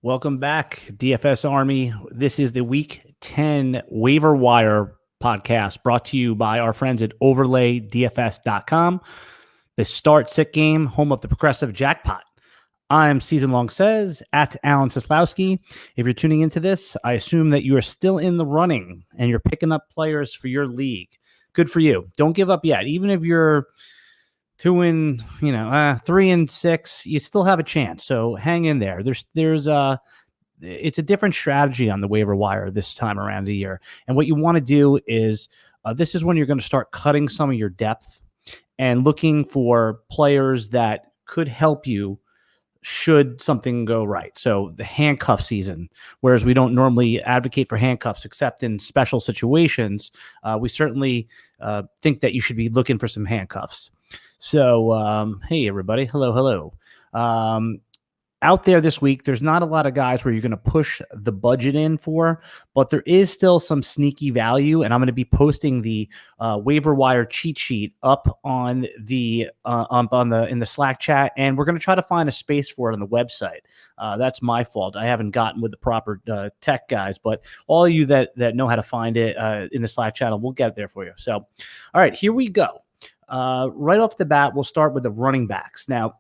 Welcome back, DFS Army. This is the Week 10 Waiver Wire podcast brought to you by our friends at OverlayDFS.com, the start-sit game, home of the progressive Jackpot. I'm Long Sez at Alan Seslowsky. If you're tuning into this, I assume that you are still in the running and you're picking up players for your league. Good for you. Don't give up yet. Even if you're 3-6, you still have a chance. So hang in there. It's a different strategy on the waiver wire this time around the year. And what you want to do is, this is when you're going to start cutting some of your depth and looking for players that could help you should something go right. So the handcuff season, whereas we don't normally advocate for handcuffs except in special situations, we certainly think that you should be looking for some handcuffs. So, hey, everybody. Hello. Out there this week, there's not a lot of guys where you're going to push the budget in for, but there is still some sneaky value, and I'm going to be posting the waiver wire cheat sheet up on the in the Slack chat, and we're going to try to find a space for it on the website. That's my fault. I haven't gotten with the proper tech guys, but all of you that know how to find it in the Slack channel, we'll get it there for you. So, all right, here we go. Right off the bat, we'll start with the running backs. Now,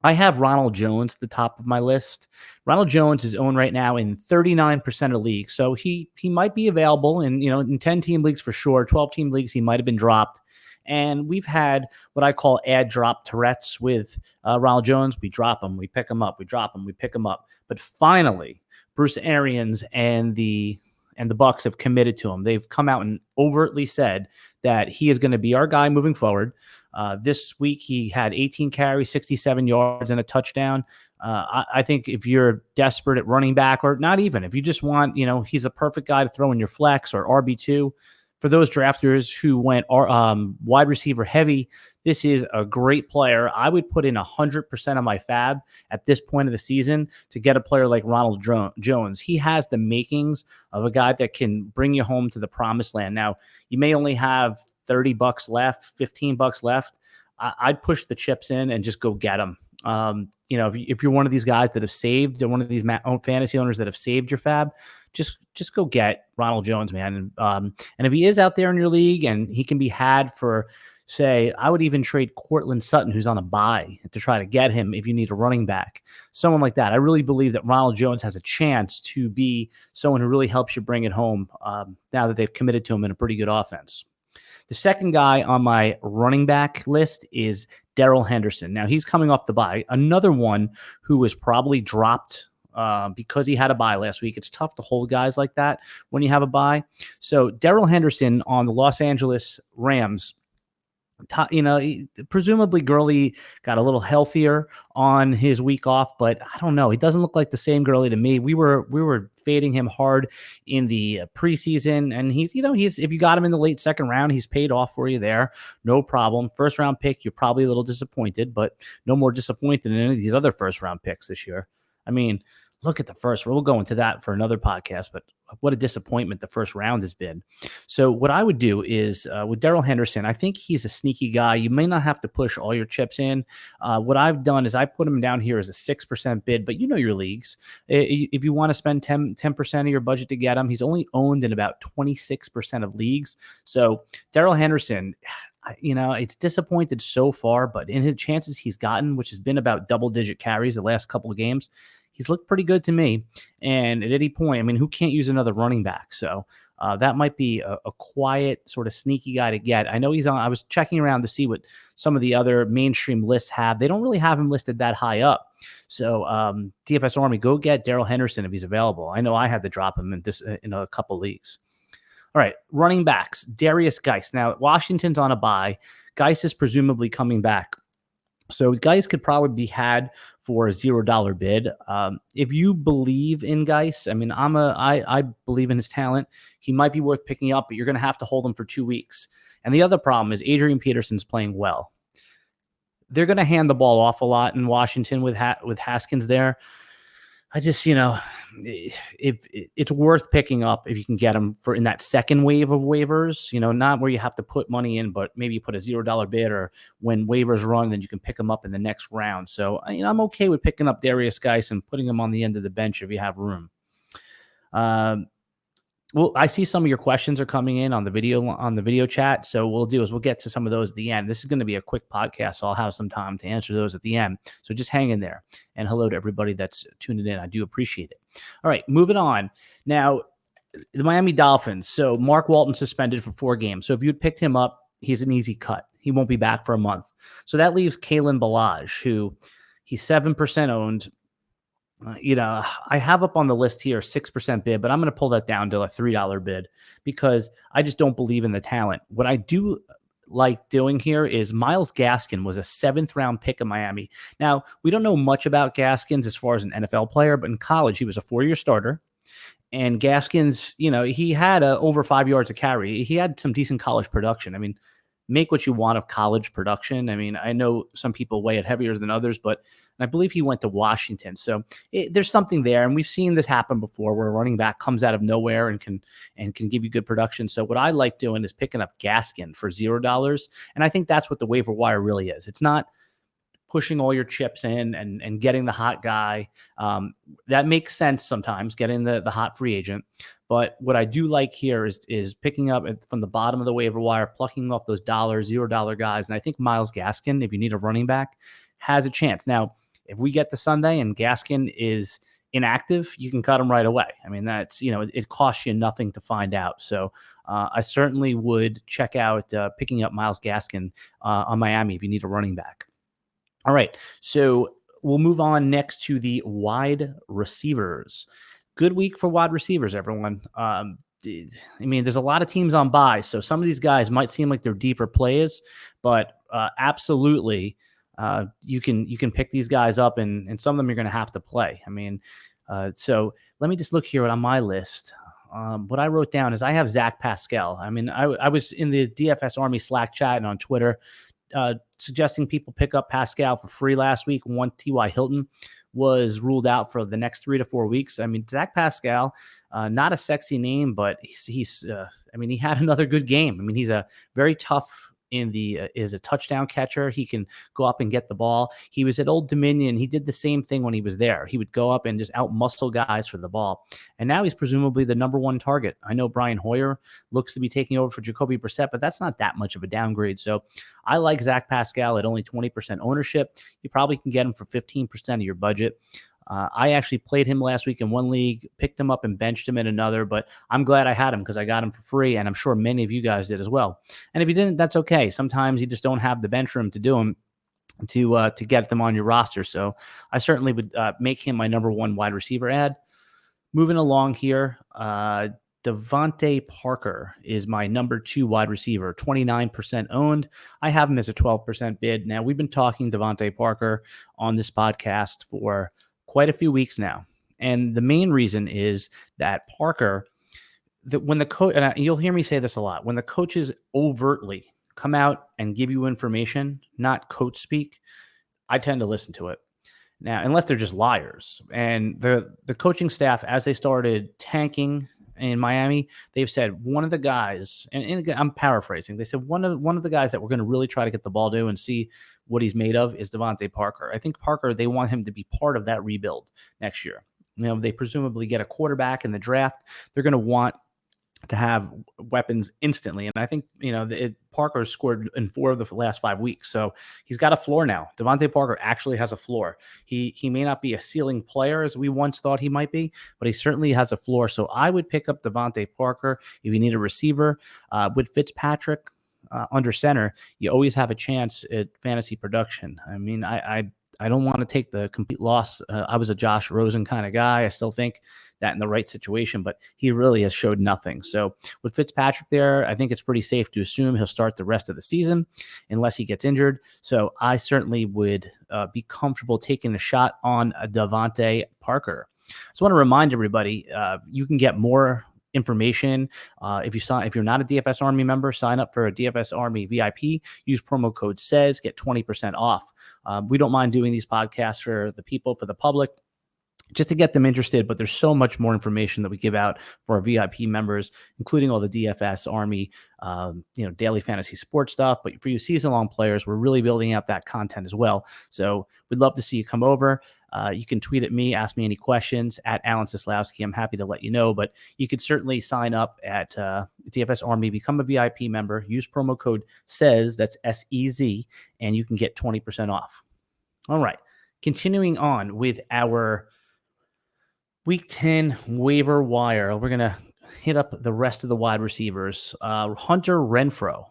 I have Ronald Jones at the top of my list. Ronald Jones is owned right now in 39% of leagues, so he might be available in 10-team leagues for sure. 12-team leagues, he might have been dropped. And we've had what I call add drop Tourette's with Ronald Jones. We drop him, we pick him up, we drop him, we pick him up. But finally, Bruce Arians and the Bucs have committed to him. They've come out and overtly said that he is going to be our guy moving forward. This week, he had 18 carries, 67 yards, and a touchdown. I think if you're desperate at running back, or not even, if you just want, he's a perfect guy to throw in your flex or RB2. For those drafters who went wide receiver heavy, this is a great player. I would put in 100% of my FAAB at this point of the season to get a player like Ronald Jones. He has the makings of a guy that can bring you home to the promised land. Now, you may only have $30 left, $15 left. I'd push the chips in and just go get them. If you're one of these guys that have saved, or one of these fantasy owners that have saved your FAAB, just go get Ronald Jones, man. And if he is out there in your league and he can be had for, say, I would even trade Cortland Sutton, who's on a bye, to try to get him if you need a running back, someone like that. I really believe that Ronald Jones has a chance to be someone who really helps you bring it home now that they've committed to him in a pretty good offense. The second guy on my running back list is Darrell Henderson. Now, he's coming off the bye. Another one who was probably dropped because he had a bye last week. It's tough to hold guys like that when you have a bye. So Darrell Henderson on the Los Angeles Rams, presumably Gurley got a little healthier on his week off, but I don't know. He doesn't look like the same Gurley to me. We were fading him hard in the preseason, and he's if you got him in the late second round, he's paid off for you there. No problem. First round pick, you're probably a little disappointed, but no more disappointed in any of these other first round picks this year. I mean, look at the first. We'll go into that for another podcast, but what a disappointment the first round has been. So what I would do is with Darrell Henderson, I think he's a sneaky guy. You may not have to push all your chips in. What I've done is I put him down here as a 6% bid, but you know your leagues. If you want to spend 10% of your budget to get him, he's only owned in about 26% of leagues. So Darrell Henderson, it's disappointed so far, but in his chances he's gotten, which has been about double-digit carries the last couple of games, he's looked pretty good to me. And at any point, I mean, who can't use another running back? So that might be a quiet, sort of sneaky guy to get. I know he's on. I was checking around to see what some of the other mainstream lists have. They don't really have him listed that high up. So DFS Army, go get Darrell Henderson if he's available. I know I had to drop him in a couple leagues. All right, running backs, Darius Geis. Now, Washington's on a bye. Geis is presumably coming back. So Geis could probably be had for a $0 bid. If you believe in Geis, I mean, I believe in his talent. He might be worth picking up, but you're going to have to hold him for 2 weeks. And the other problem is Adrian Peterson's playing well. They're going to hand the ball off a lot in Washington with Haskins there. I just, it's worth picking up if you can get them for in that second wave of waivers, not where you have to put money in, but maybe you put a $0 bid, or when waivers run, then you can pick them up in the next round. So, I'm okay with picking up Darius Geis and putting him on the end of the bench if you have room. Well, I see some of your questions are coming in on the video chat. So we'll get to some of those at the end. This is going to be a quick podcast, so I'll have some time to answer those at the end. So just hang in there. And hello to everybody that's tuning in. I do appreciate it. All right, moving on. Now, the Miami Dolphins. So Mark Walton suspended for 4 games. So if you'd picked him up, he's an easy cut. He won't be back for a month. So that leaves Kalen Ballage, who he's 7% owned. I have up on the list here 6% bid, but I'm going to pull that down to a $3 bid because I just don't believe in the talent. What I do like doing here is Myles Gaskin was a 7th round pick of Miami. Now, we don't know much about Gaskins as far as an NFL player, but in college, he was a 4-year starter. And Gaskins, he had over 5 yards a carry. He had some decent college production. I mean, make what you want of college production. I mean, I know some people weigh it heavier than others, but I believe he went to Washington. So there's something there. And we've seen this happen before where a running back comes out of nowhere and can give you good production. So what I like doing is picking up Gaskin for $0. And I think that's what the waiver wire really is. It's not pushing all your chips in and getting the hot guy. That makes sense sometimes, getting the hot free agent. But what I do like here is picking up from the bottom of the waiver wire, plucking off those $0 guys. And I think Myles Gaskin, if you need a running back, has a chance. Now, if we get to Sunday and Gaskin is inactive, you can cut him right away. I mean, that's, it costs you nothing to find out. So I certainly would check out picking up Myles Gaskin on Miami if you need a running back. All right, so we'll move on next to the wide receivers. Good week for wide receivers, everyone. I mean, there's a lot of teams on bye, so some of these guys might seem like they're deeper plays, but absolutely, you can pick these guys up, and some of them you're going to have to play. I mean, so let me just look here on my list. What I wrote down is I have Zach Pascal. I mean, I was in the DFS Army Slack chat and on Twitter suggesting people pick up Pascal for free last week. One T.Y. Hilton was ruled out for the next 3 to 4 weeks. I mean, Zach Pascal, not a sexy name, but he's I mean, he had another good game. I mean, he's a very tough is a touchdown catcher. He can go up and get the ball. He was at Old Dominion. He did the same thing when he was there. He would go up and just out-muscle guys for the ball. And now he's presumably the number 1 target. I know Brian Hoyer looks to be taking over for Jacoby Brissett, but that's not that much of a downgrade. So I like Zach Pascal at only 20% ownership. You probably can get him for 15% of your budget. I actually played him last week in one league, picked him up and benched him in another, but I'm glad I had him because I got him for free, and I'm sure many of you guys did as well. And if you didn't, that's okay. Sometimes you just don't have the bench room to do them, to get them on your roster. So I certainly would make him my number 1 wide receiver ad. Moving along here, Devontae Parker is my number 2 wide receiver, 29% owned. I have him as a 12% bid. Now, we've been talking Devontae Parker on this podcast for quite a few weeks now. And the main reason is that Parker, when the coach, and you'll hear me say this a lot, when the coaches overtly come out and give you information, not coach speak, I tend to listen to it. Now, unless they're just liars. And the coaching staff, as they started tanking in Miami, they've said one of the guys, and again, I'm paraphrasing, they said one of the guys that we're going to really try to get the ball to and see what he's made of is Devontae Parker. I think Parker, they want him to be part of that rebuild next year. They presumably get a quarterback in the draft. They're going to want to have weapons instantly. And I think, Parker scored in 4 of the last 5 weeks. So he's got a floor now. Devontae Parker actually has a floor. He may not be a ceiling player as we once thought he might be, but he certainly has a floor. So I would pick up Devontae Parker if you need a receiver. With Fitzpatrick under center, you always have a chance at fantasy production. I mean, I don't want to take the complete loss. I was a Josh Rosen kind of guy. I still think that in the right situation, but he really has showed nothing. So with Fitzpatrick there, I think it's pretty safe to assume he'll start the rest of the season unless he gets injured. So I certainly would be comfortable taking a shot on Devontae Parker. So I want to remind everybody, you can get more information. If you're not a DFS Army member, sign up for a DFS Army VIP. Use promo code SEZ, get 20% off. We don't mind doing these podcasts for the people, for the public. just to get them interested. But there's so much more information that we give out for our VIP members, including all the DFS Army, daily fantasy sports stuff. But for you season-long players, we're really building out that content as well. So we'd love to see you come over. You can tweet at me, ask me any questions at Alan Seslowsky. I'm happy to let you know, but you could certainly sign up at DFS Army, become a VIP member, use promo code SEZ, that's SEZ, and you can get 20% off. All right. Continuing on with our Week 10 waiver wire, we're going to hit up the rest of the wide receivers. Hunter Renfrow.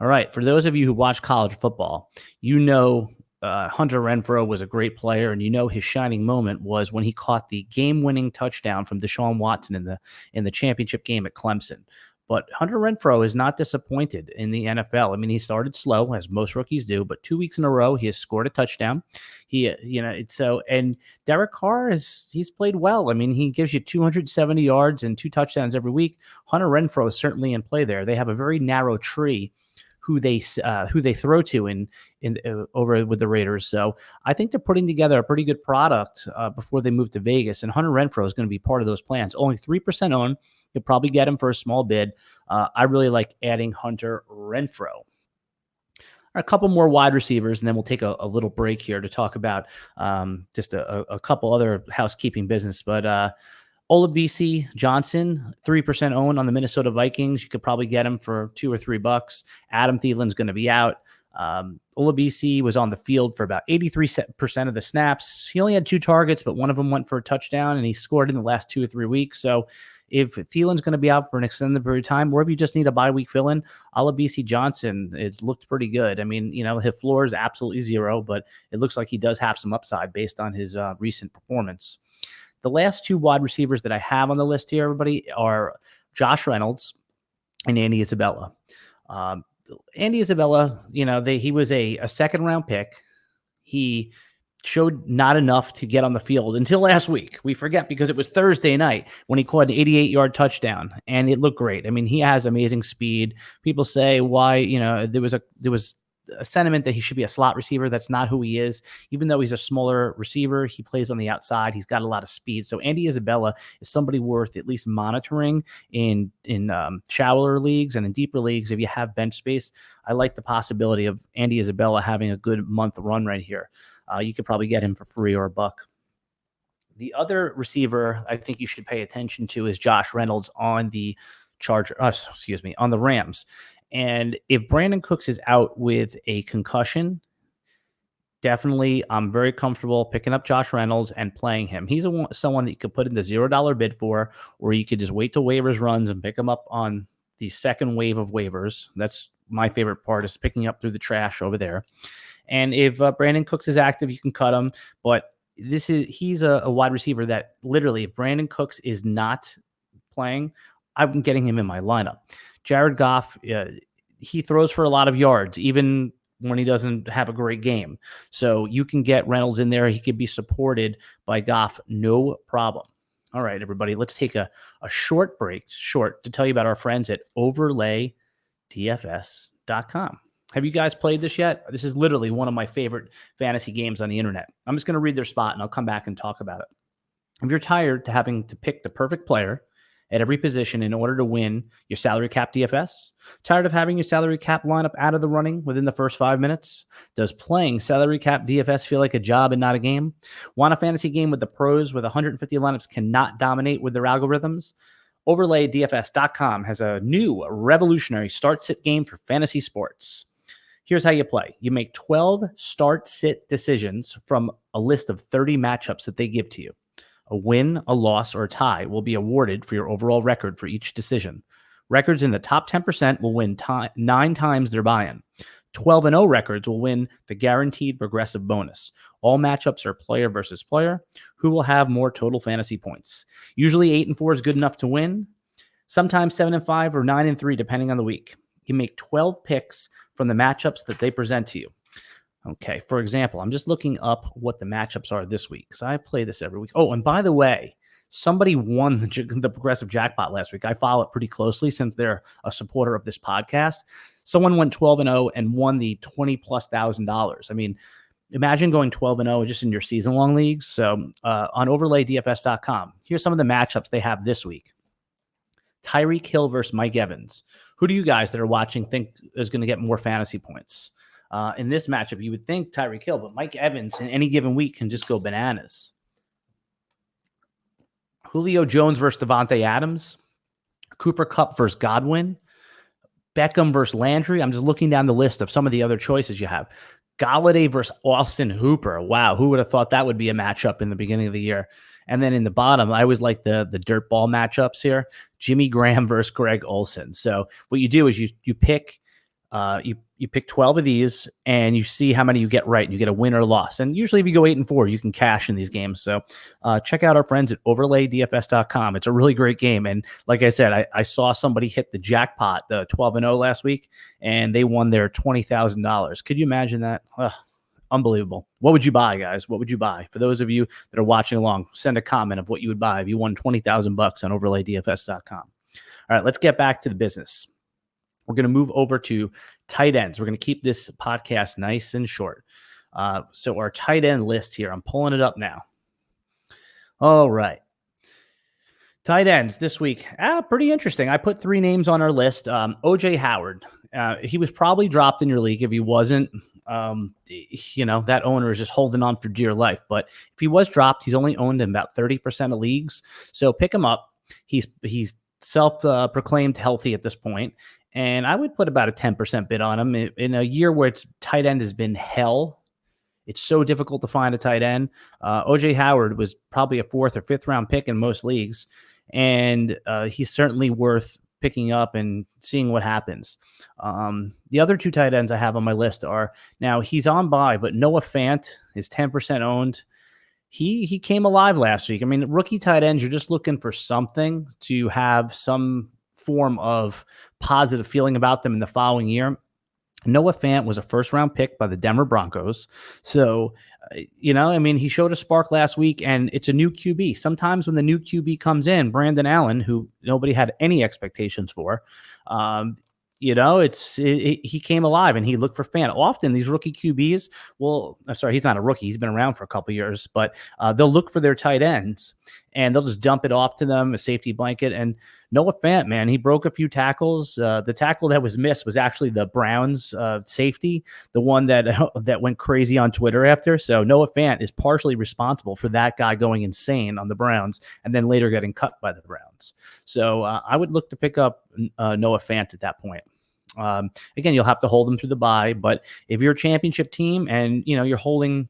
All right, for those of you who watch college football, you know Hunter Renfrow was a great player, and you know his shining moment was when he caught the game-winning touchdown from Deshaun Watson in the championship game at Clemson. But Hunter Renfrow is not disappointed in the NFL. I mean, he started slow, as most rookies do, but 2 weeks in a row, he has scored a touchdown. And Derek Carr he's played well. I mean, he gives you 270 yards and 2 touchdowns every week. Hunter Renfrow is certainly in play there. They have a very narrow tree who they throw to in over with the Raiders. So I think they're putting together a pretty good product before they move to Vegas. And Hunter Renfrow is going to be part of those plans. Only 3% owned. You'll probably get him for a small bid. I really like adding Hunter Renfrow. A couple more wide receivers, and then we'll take a little break here to talk about just a couple other housekeeping business. But Olabisi Johnson, 3% owned on the Minnesota Vikings. You could probably get him for $2 or $3. Adam Thielen's going to be out. Olabisi was on the field for about 83% of the snaps. He only had 2 targets, but one of them went for a touchdown, and he scored in the last 2 or 3 weeks. So if Thielen's going to be out for an extended period of time, or if you just need a bye week fill-in, Olabisi Johnson has looked pretty good. I mean, his floor is absolutely 0, but it looks like he does have some upside based on his recent performance. The last 2 wide receivers that I have on the list here, everybody, are Josh Reynolds and Andy Isabella. Andy Isabella, he was a second-round pick. He showed not enough to get on the field until last week. We forget because it was Thursday night when he caught an 88-yard touchdown, and it looked great. I mean, he has amazing speed. People say why, there was a sentiment that he should be a slot receiver. That's not who he is. Even though he's a smaller receiver, he plays on the outside. He's got a lot of speed. So Andy Isabella is somebody worth at least monitoring in shallower leagues and in deeper leagues. If you have bench space, I like the possibility of Andy Isabella having a good month run right here. You could probably get him for free or $1. The other receiver I think you should pay attention to is Josh Reynolds on the on the Rams. And if Brandon Cooks is out with a concussion, definitely I'm very comfortable picking up Josh Reynolds and playing him. He's someone that you could put in the $0 bid for, or you could just wait till waivers runs and pick him up on the second wave of waivers. That's my favorite part, is picking up through the trash over there. And if Brandon Cooks is active, you can cut him. But he's a wide receiver that literally, if Brandon Cooks is not playing, I'm getting him in my lineup. Jared Goff, he throws for a lot of yards, even when he doesn't have a great game. So you can get Reynolds in there. He could be supported by Goff, no problem. All right, everybody, let's take a short break, to tell you about our friends at OverlayDFS.com. Have you guys played this yet? This is literally one of my favorite fantasy games on the internet. I'm just going to read their spot, and I'll come back and talk about it. If you're tired of having to pick the perfect player at every position in order to win your salary cap DFS? Tired of having your salary cap lineup out of the running within the first 5 minutes? Does playing salary cap DFS feel like a job and not a game? Want a fantasy game with the pros where the 150 lineups cannot dominate with their algorithms? OverlayDFS.com has a new revolutionary start-sit game for fantasy sports. Here's how you play. You make 12 start-sit decisions from a list of 30 matchups that they give to you. A win, a loss, or a tie will be awarded for your overall record for each decision. Records in the top 10% will win 9 times their buy-in. 12-0 records will win the guaranteed progressive bonus. All matchups are player versus player. Who will have more total fantasy points? Usually 8-4 is good enough to win. Sometimes 7-5 or 9-3, depending on the week. You make 12 picks from the matchups that they present to you. Okay, for example, I'm just looking up what the matchups are this week because I play this every week. Oh, and by the way, somebody won the progressive jackpot last week. I follow it pretty closely since they're a supporter of this podcast. Someone went 12-0 and won the $20,000+. I mean, Imagine going 12-0 just in your season-long leagues. So on overlaydfs.com, here's some of the matchups they have this week. Tyreek Hill versus Mike Evans. Who do you guys that are watching think is going to get more fantasy points? In this matchup, you would think Tyreek Hill, but Mike Evans in any given week can just go bananas. Julio Jones versus Devontae Adams. Cooper Kupp versus Godwin. Beckham versus Landry. I'm just looking down the list of some of the other choices you have. Golladay versus Austin Hooper. Wow, who would have thought that would be a matchup in the beginning of the year? And then in the bottom, I always like the dirt ball matchups here. Jimmy Graham versus Greg Olsen. So what you do is you pick you pick 12 of these and you see how many you get right. And you get a win or loss. And usually if you go 8-4, you can cash in these games. So check out our friends at overlaydfs.com. It's a really great game. And like I said, I saw somebody hit the jackpot, the 12-0 last week, and they won their $20,000. Could you imagine that? Unbelievable. What would you buy, guys? What would you buy? For those of you that are watching along, send a comment of what you would buy if you won $20,000 on overlaydfs.com. All right, let's get back to the business. We're going to move over to tight ends. We're going to keep this podcast nice and short. So our tight end list here, I'm pulling it up now. All right. Tight ends this week, pretty interesting. I put 3 names on our list. O.J. Howard. He was probably dropped in your league. If he wasn't, that owner is just holding on for dear life. But if he was dropped, he's only owned in about 30% of leagues. So pick him up. He's self-proclaimed healthy at this point. And I would put about a 10% bid on him in a year where it's tight end has been hell. It's so difficult to find a tight end. O.J. Howard was probably a 4th or 5th round pick in most leagues. And he's certainly worth picking up and seeing what happens. The other 2 tight ends I have on my list are, now he's on bye, but Noah Fant is 10% owned. He came alive last week. I mean, rookie tight ends, you're just looking for something to have some form of positive feeling about them in the following year. Noah Fant was a 1st-round pick by the Denver Broncos. So, he showed a spark last week, and it's a new QB. Sometimes when the new QB comes in, Brandon Allen, who nobody had any expectations for, he came alive and he looked for Fant. Often these rookie QBs, he's not a rookie. He's been around for a couple of years, but they'll look for their tight ends and they'll just dump it off to them, a safety blanket. And Noah Fant, man, he broke a few tackles. The tackle that was missed was actually the Browns safety, the one that went crazy on Twitter after. So Noah Fant is partially responsible for that guy going insane on the Browns and then later getting cut by the Browns. So I would look to pick up Noah Fant at that point. Again, you'll have to hold them through the bye, but if you're a championship team and you're holding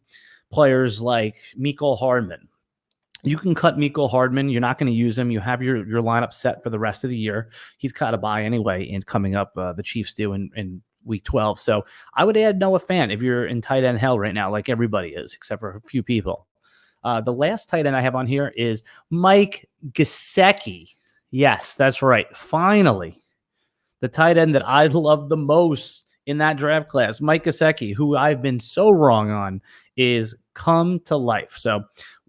players like Mecole Hardman, you can cut Mecole Hardman. You're not going to use him. You have your lineup set for the rest of the year. He's got a bye anyway, and coming up, the Chiefs do in week 12. So I would add Noah Fant if you're in tight end hell right now, like everybody is, except for a few people. The last tight end I have on here is Mike Gesicki. Yes, that's right. Finally, the tight end that I love the most in that draft class, Mike Gesicki, who I've been so wrong on, is come to life. So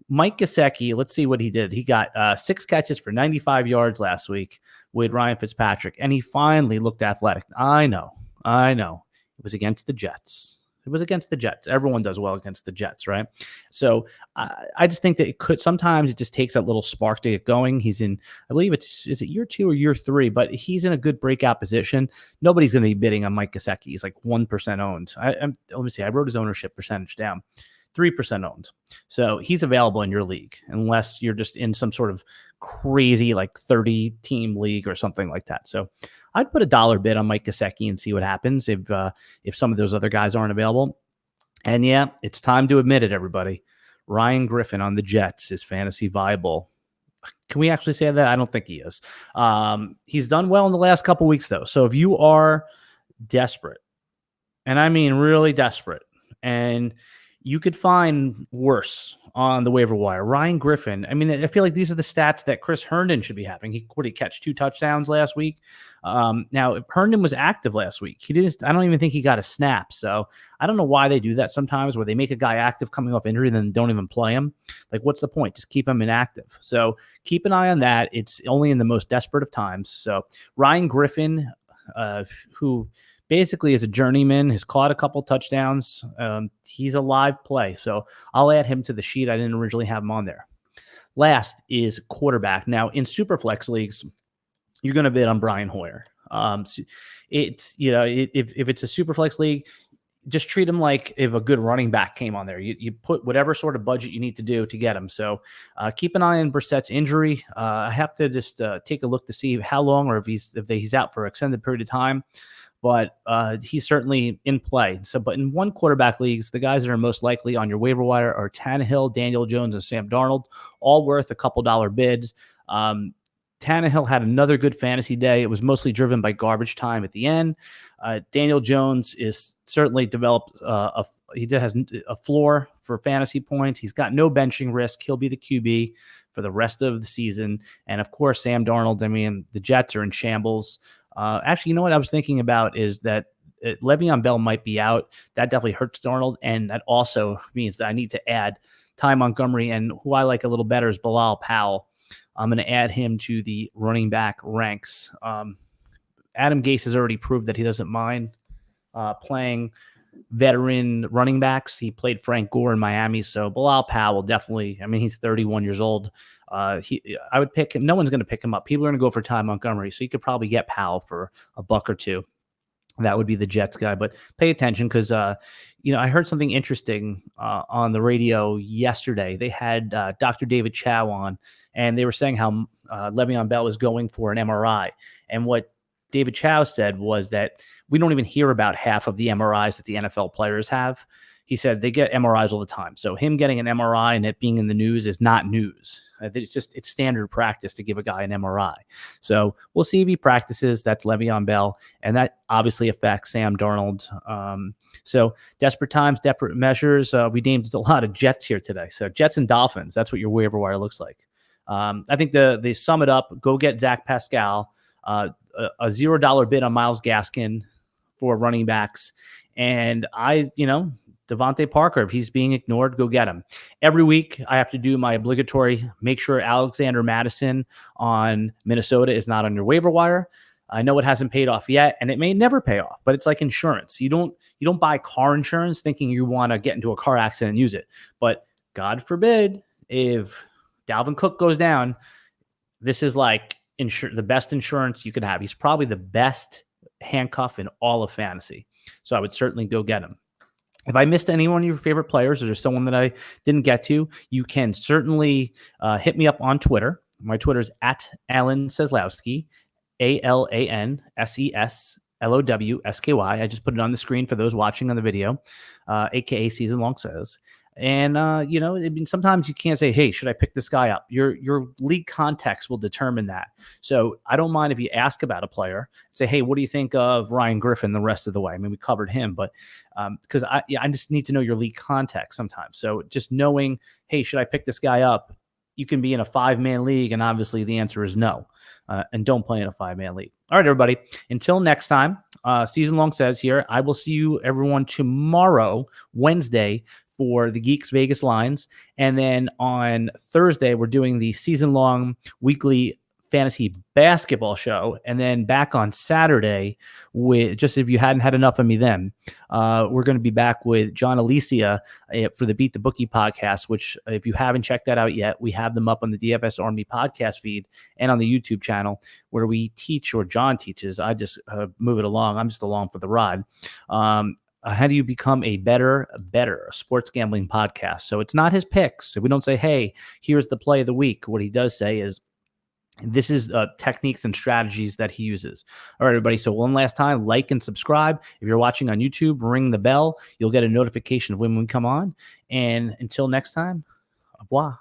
Mike Gesicki, let's see what he did. He got 6 catches for 95 yards last week with Ryan Fitzpatrick, and he finally looked athletic. I know. It was against the Jets. Everyone does well against the Jets, right? So I just think that sometimes it just takes that little spark to get going. He's in, I believe is it year 2 or year 3, but he's in a good breakout position. Nobody's going to be bidding on Mike Gesicki. He's like 1% owned. Let me see. I wrote his ownership percentage down. 3% owned. So he's available in your league unless you're just in some sort of crazy like 30-team league or something like that. So I'd put $1 bid on Mike Gesicki and see what happens if some of those other guys aren't available. And yeah, it's time to admit it, everybody. Ryan Griffin on the Jets is fantasy viable. Can we actually say that? I don't think he is. He's done well in the last couple weeks, though. So if you are desperate, and I mean really desperate, and you could find worse on the waiver wire. Ryan Griffin. I mean, I feel like these are the stats that Chris Herndon should be having. He catch 2 touchdowns last week. Now, Herndon was active last week. I don't even think he got a snap. So I don't know why they do that sometimes, where they make a guy active coming off injury and then don't even play him. Like, what's the point? Just keep him inactive. So keep an eye on that. It's only in the most desperate of times. So Ryan Griffin, who basically is a journeyman. Has caught a couple touchdowns. He's a live play. So I'll add him to the sheet. I didn't originally have him on there. Last is quarterback. Now, in Superflex leagues, you're going to bid on Brian Hoyer. So if it's a Superflex league, just treat him like if a good running back came on there. You put whatever sort of budget you need to do to get him. So keep an eye on Brissett's injury. I have to just take a look to see how long or if he's out for an extended period of time. But he's certainly in play. So, but in one quarterback leagues, the guys that are most likely on your waiver wire are Tannehill, Daniel Jones, and Sam Darnold, all worth a couple dollar bids. Tannehill had another good fantasy day. It was mostly driven by garbage time at the end. Daniel Jones is certainly developed he has a floor for fantasy points. He's got no benching risk. He'll be the QB for the rest of the season. And of course, Sam Darnold. I mean, the Jets are in shambles. Actually, you know what I was thinking about is that Le'Veon Bell might be out. That definitely hurts Darnold, and that also means that I need to add Ty Montgomery, and who I like a little better is Bilal Powell. I'm going to add him to the running back ranks. Adam Gase has already proved that he doesn't mind playing veteran running backs. He played Frank Gore in Miami, so Bilal Powell definitely. I mean, he's 31 years old. I would pick him. No one's going to pick him up. People are going to go for Ty Montgomery, so you could probably get Powell for a buck or two. That would be the Jets guy, but pay attention because, I heard something interesting on the radio yesterday. They had Dr. David Chow on, and they were saying how Le'Veon Bell was going for an MRI. And what David Chow said was that we don't even hear about half of the MRIs that the NFL players have. He said they get MRIs all the time. So him getting an MRI and it being in the news is not news. It's standard practice to give a guy an MRI. So we'll see if he practices. That's Le'Veon Bell. And that obviously affects Sam Darnold. So desperate times, desperate measures. We named a lot of Jets here today. So Jets and Dolphins, that's what your waiver wire looks like. I think they sum it up. Go get Zach Pascal, a $0 bid on Myles Gaskin for running backs. And Devontae Parker, if he's being ignored, go get him. Every week, I have to do my obligatory, make sure Alexander Mattison on Minnesota is not on your waiver wire. I know it hasn't paid off yet, and it may never pay off, but it's like insurance. You don't buy car insurance thinking you want to get into a car accident and use it. But God forbid, if Dalvin Cook goes down, this is like the best insurance you could have. He's probably the best handcuff in all of fantasy. So I would certainly go get him. If I missed any one of your favorite players or there's someone that I didn't get to, you can certainly hit me up on Twitter. My Twitter is at Alan Seslowsky, AlanSeslowsky. I just put it on the screen for those watching on the video, aka Season Long Sez. And, sometimes you can't say, hey, should I pick this guy up? Your league context will determine that. So I don't mind if you ask about a player, say, hey, what do you think of Ryan Griffin the rest of the way? I mean, we covered him, but because I just need to know your league context sometimes. So just knowing, hey, should I pick this guy up? You can be in a 5-man league, and obviously the answer is no. And don't play in a 5-man league. All right, everybody. Until next time, Season Long Sez here. I will see you, everyone, tomorrow, Wednesday, for the Geeks Vegas lines. And then on Thursday, we're doing the season-long weekly fantasy basketball show. And then back on Saturday, with just if you hadn't had enough of me then, we're going to be back with John Alicia for the Beat the Bookie podcast, which if you haven't checked that out yet, we have them up on the DFS Army podcast feed and on the YouTube channel where we teach, or John teaches. I just move it along. I'm just along for the ride. How do you become a better sports gambling podcast? So it's not his picks. So we don't say, hey, here's the play of the week. What he does say is, this is techniques and strategies that he uses. All right, everybody. So one last time, like and subscribe. If you're watching on YouTube, ring the bell. You'll get a notification of when we come on. And until next time, au revoir.